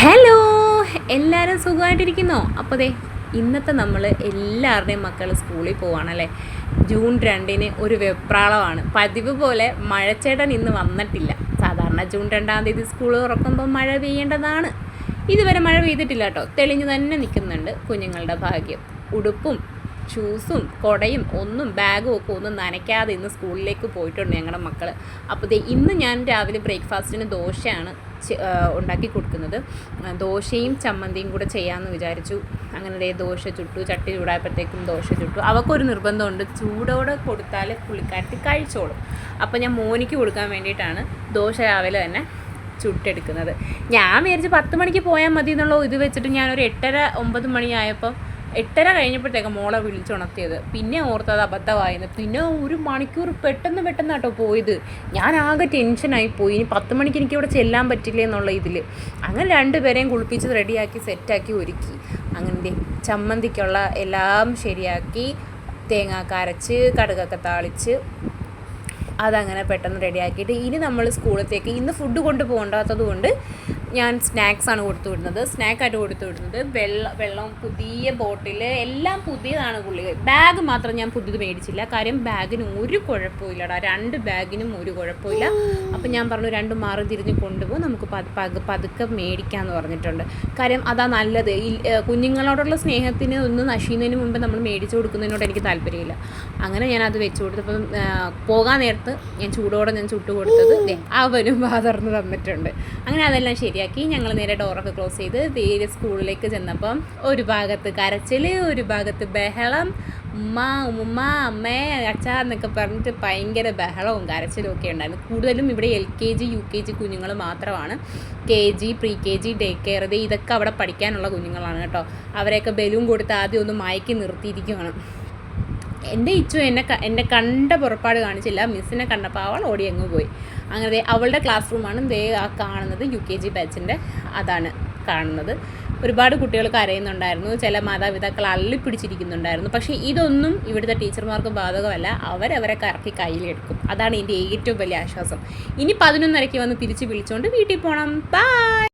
Hello, എല്ലാവരും സുഖമായിട്ടിരിക്കുന്നോ? അപ്പോൾ ദേ ഇന്നത്തെ നമ്മൾ എല്ലാവരുടെയും മക്കൾ സ്കൂളിൽ പോവാണല്ലേ. ജൂൺ 2-ന് ഒരു വെപ്രാളമാണ്. പതിവ് പോലെ മഴച്ചേട്ടൻ ഇന്ന് വന്നിട്ടില്ല. സാധാരണ ജൂൺ 2-ാം തീയതി സ്കൂൾ തുറക്കുമ്പോൾ മഴ പെയ്യേണ്ടതാണ്. ഇതുവരെ മഴ പെയ്തിട്ടില്ല കേട്ടോ. തെളിഞ്ഞു തന്നെ നിൽക്കുന്നുണ്ട്. കുഞ്ഞുങ്ങളുടെ ഭാഗ്യം. ഉടുപ്പും ഷൂസും കുടയും ബാഗും ഒക്കെ ഒന്നും നനയ്ക്കാതെ ഇന്ന് സ്കൂളിലേക്ക് പോയിട്ടുണ്ട് ഞങ്ങളുടെ മക്കൾ. അപ്പോൾ ദേ ഇന്ന് ഞാൻ രാവിലെ ബ്രേക്ക്ഫാസ്റ്റിന് ദോശയാണ് ഉണ്ടാക്കി കൊടുക്കുന്നത്. ദോശയും ചമ്മന്തിയും കൂടെ ചെയ്യാമെന്ന് വിചാരിച്ചു. അങ്ങനെ ദേ ദോശ ചുട്ടു. ചട്ടി ചൂടായപ്പോഴത്തേക്കും ദോശ ചുട്ടു. അവൾക്കൊരു നിർബന്ധമുണ്ട്, ചൂടോടെ കൊടുത്താൽ പുള്ളിക്കാരത്തി കഴിച്ചോളും. അപ്പോൾ ഞാൻ മോനിക്ക് കൊടുക്കാൻ വേണ്ടിയിട്ടാണ് ദോശ രാവിലെ തന്നെ ചുട്ടെടുക്കുന്നത്. ഞാൻ വിചാരിച്ച് 10 മണിക്ക് പോയാൽ മതി എന്നുള്ള ഇത് വെച്ചിട്ട് ഞാനൊരു 8:30-9 മണിയായപ്പം 8:30 കഴിഞ്ഞപ്പോഴത്തേക്ക് മോളെ വിളിച്ചുണർത്തിയത്. പിന്നെ ഓർത്തത് അബദ്ധമായിരുന്നു. പിന്നെ ഒരു മണിക്കൂർ പെട്ടെന്ന് കേട്ടോ പോയത്. ഞാൻ ആകെ ടെൻഷനായിപ്പോയി. ഇനി 10 മണിക്ക് എനിക്ക് ഇവിടെ ചെല്ലാൻ പറ്റില്ല എന്നുള്ള ഇതിൽ. അങ്ങനെ 2 പേരെയും കുളിപ്പിച്ച് റെഡിയാക്കി സെറ്റാക്കി ഒരുക്കി. അങ്ങനെ ചമ്മന്തിക്കുള്ള എല്ലാം ശരിയാക്കി, തേങ്ങ അരച്ച് കടുകൊക്കെ താളിച്ച് അതങ്ങനെ പെട്ടെന്ന് റെഡിയാക്കിയിട്ട് ഇനി നമ്മൾ സ്കൂളത്തേക്ക് ഇന്ന് ഫുഡ് കൊണ്ട് പോകണ്ടാത്തത് കൊണ്ട് ഞാൻ സ്നാക്സാണ് കൊടുത്തു വിടുന്നത്. സ്നാക്കായിട്ട് കൊടുത്തു വിടുന്നത് വെള്ളം പുതിയ ബോട്ടിൽ എല്ലാം പുതിയതാണ്. ബാഗ് മാത്രം ഞാൻ പുതിയത് മേടിച്ചില്ല. കാര്യം ബാഗിന് ഒരു കുഴപ്പമില്ലടാ. 2 ബാഗിനും ഒരു കുഴപ്പമില്ല. അപ്പം ഞാൻ പറഞ്ഞു 2 മാറി തിരിഞ്ഞ് കൊണ്ടുപോകും, നമുക്ക് പതുക്കെ മേടിക്കാമെന്ന് പറഞ്ഞിട്ടുണ്ട്. കാര്യം അതാ നല്ലത്. ഈ കുഞ്ഞുങ്ങളോടുള്ള സ്നേഹത്തിന് ഒന്ന് നശീന്നതിന് മുമ്പ് നമ്മൾ മേടിച്ചു കൊടുക്കുന്നതിനോട് എനിക്ക് താല്പര്യമില്ല. അങ്ങനെ ഞാനത് വെച്ച് കൊടുത്തപ്പം പോകാൻ നേരത്ത് ഞാൻ ചൂടോടെ ചുട്ട് കൊടുത്തത് അവനും വാതർന്ന് തന്നിട്ടുണ്ട്. അങ്ങനെ അതെല്ലാം ശരിയാക്കി ഞങ്ങൾ നേരെ ഡോറൊക്കെ ക്ലോസ് ചെയ്ത് നേരെ സ്കൂളിലേക്ക് ചെന്നപ്പം ഒരു ഭാഗത്ത് കരച്ചിൽ, ഒരു ഭാഗത്ത് ബഹളം. ഉമ്മ അമ്മേ അച്ഛാ എന്നൊക്കെ പറഞ്ഞിട്ട് ഭയങ്കര ബഹളവും കരച്ചിലും ഒക്കെ ഉണ്ടായിരുന്നു. കൂടുതലും ഇവിടെ LKG UKG കുഞ്ഞുങ്ങൾ മാത്രമാണ്. KG pre KG day care ഇതൊക്കെ അവിടെ പഠിക്കാനുള്ള കുഞ്ഞുങ്ങളാണ് കേട്ടോ. അവരെയൊക്കെ ബലൂൺ കൊടുത്ത് ആദ്യം ഒന്ന് മയക്കി നിർത്തിയിരിക്കുകയാണ്. എൻ്റെ ഇച്ചു എന്നെ കണ്ട പുറപ്പാട് കാണിച്ചില്ല. മിസ്സിനെ കണ്ടപ്പോൾ അവൾ ഓടി അങ്ങ് പോയി. അങ്ങനെ അവളുടെ ക്ലാസ് റൂമാണ് ആ കാണുന്നത്. UKG ബാച്ചിൻ്റെ അതാണ് കാണുന്നത്. ഒരുപാട് കുട്ടികൾ കരയുന്നുണ്ടായിരുന്നു. ചില മാതാപിതാക്കൾ അള്ളിപ്പിടിച്ചിരിക്കുന്നുണ്ടായിരുന്നു. പക്ഷേ ഇതൊന്നും ഇവിടുത്തെ ടീച്ചർമാർക്ക് ബാധകമല്ല. അവരവരെ കറക്കി കയ്യിലെടുക്കും. അതാണ് എൻ്റെ ഏറ്റവും വലിയ ആശ്വാസം. ഇനി 11:30 വന്ന് തിരിച്ച് വിളിച്ചുകൊണ്ട് വീട്ടിൽ പോകണം. ബൈ.